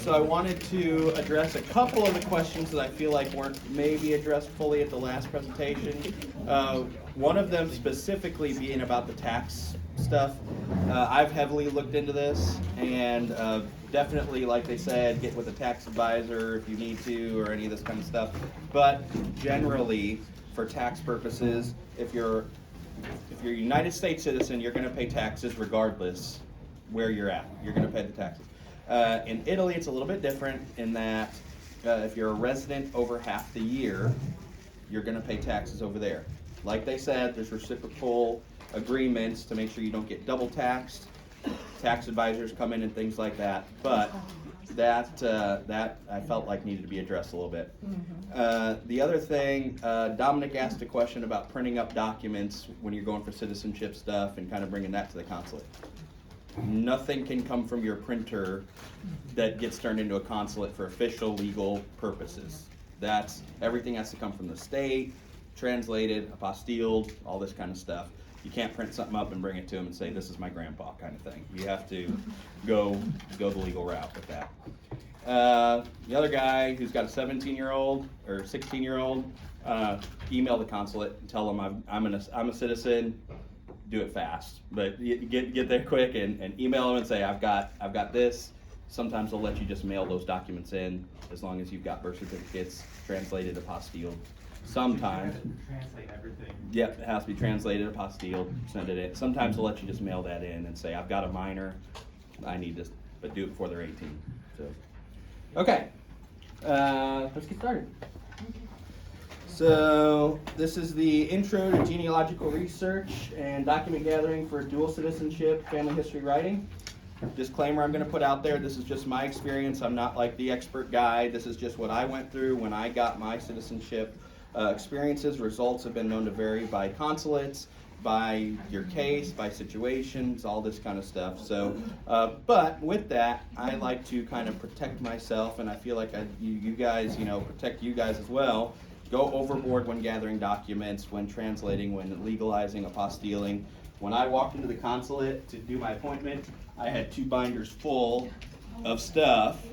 So I wanted to address a couple of the questions that I feel like weren't maybe addressed fully at the last presentation. One of them specifically being about the tax stuff. I've heavily looked into this, and definitely, like they said, get with a tax advisor if you need to, or any of this kind of stuff. But generally, for tax purposes, if you're a United States citizen, you're going to pay taxes regardless where you're at. You're going to pay the taxes. In Italy, it's a little bit different in that if you're a resident over half the year, you're going to pay taxes over there. Like they said, there's reciprocal agreements to make sure you don't get double taxed. Tax advisors come in and things like that. But that I felt like needed to be addressed a little bit. The other thing, Dominic asked a question about printing up documents when you're going for citizenship stuff and kind of bringing that to the consulate. Nothing can come from your printer that gets turned into a consulate for official legal purposes. Everything has to come from the state, translated, apostilled, all this kind of stuff. You can't print something up and bring it to them and say, this is my grandpa kind of thing. You have to go the legal route with that. The other guy who's got a 17-year-old or 16-year-old, email the consulate and tell them I'm a citizen. Do it fast, but get there quick and email them and say I've got this. Sometimes they'll let you just mail those documents in as long as you've got birth certificates translated, apostilled. Sometimes translate everything. Yep, it has to be translated, apostilled, send it in. Sometimes they'll let you just mail that in and say I've got a minor, I need this, but do it before they're 18. So, okay, let's get started. So this is the intro to genealogical research and document gathering for dual citizenship, family history writing. Disclaimer I'm going to put out there, this is just my experience. I'm not like the expert guide. This is just what I went through when I got my citizenship experiences. Results have been known to vary by consulates, by your case, by situations, all this kind of stuff. So, but with that, I like to kind of protect myself, and I feel like you guys, protect you guys as well. Go overboard when gathering documents, when translating, when legalizing, apostilling. When I walked into the consulate to do my appointment, I had 2 binders full of stuff,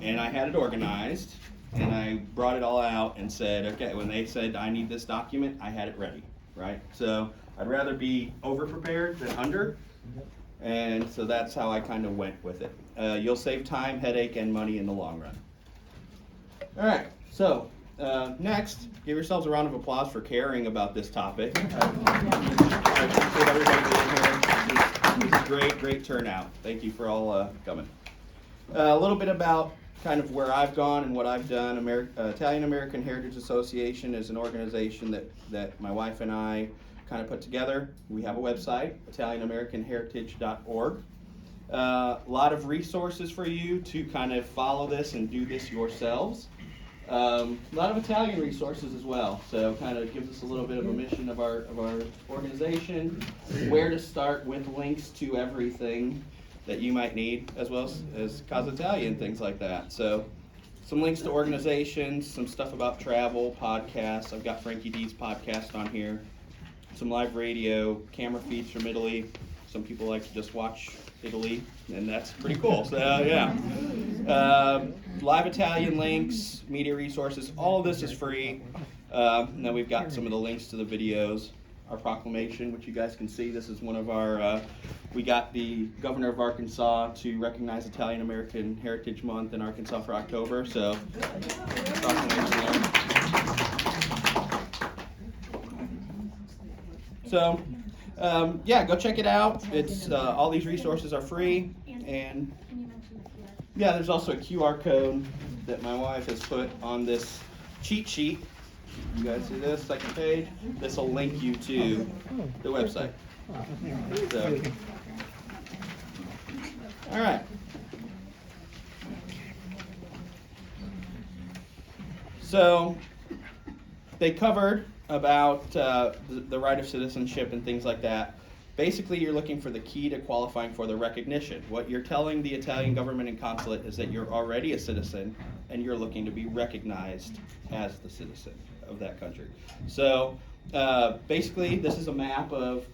and I had it organized, and I brought it all out and said, okay, when they said I need this document, I had it ready, right? So I'd rather be over-prepared than under, and so that's how I kind of went with it. You'll save time, headache, and money in the long run. All right, so next, give yourselves a round of applause for caring about this topic. I appreciate everybody being here. This is great turnout. Thank you for all coming. A little bit about kind of where I've gone and what I've done. Italian American Heritage Association is an organization that my wife and I kind of put together. We have a website, ItalianAmericanHeritage.org. A lot of resources for you to kind of follow this and do this yourselves. A lot of Italian resources as well, so kind of gives us a little bit of a mission of our organization, where to start with links to everything that you might need, as well as Casa Italia and things like that. So some links to organizations, some stuff about travel, podcasts. I've got Frankie D's podcast on here, some live radio, camera feeds from Italy. Some people like to just watch Italy, and that's pretty cool. So yeah. Live Italian links, media resources, all of this is free. Now we've got some of the links to the videos. Our proclamation, which you guys can see, this is one of our, we got the governor of Arkansas to recognize Italian American Heritage Month in Arkansas for October, so proclamation there. So, yeah, go check it out. It's all these resources are free, and yeah, there's also a QR code that my wife has put on this cheat sheet. You guys see this second page? This will link you to the website. So, all right. So they covered about the right of citizenship and things like that. Basically, you're looking for the key to qualifying for the recognition. What you're telling the Italian government and consulate is that you're already a citizen and you're looking to be recognized as the citizen of that country. So basically, this is a map of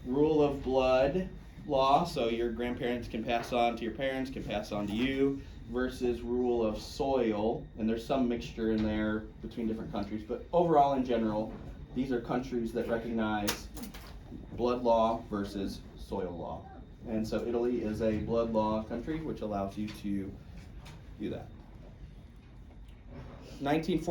rule of blood law. So your grandparents can pass on to your parents, can pass on to you. versus rule of soil, and there's some mixture in there between different countries, but overall in general, these are countries that recognize blood law versus soil law. And so Italy is a blood law country, which allows you to do that. 1940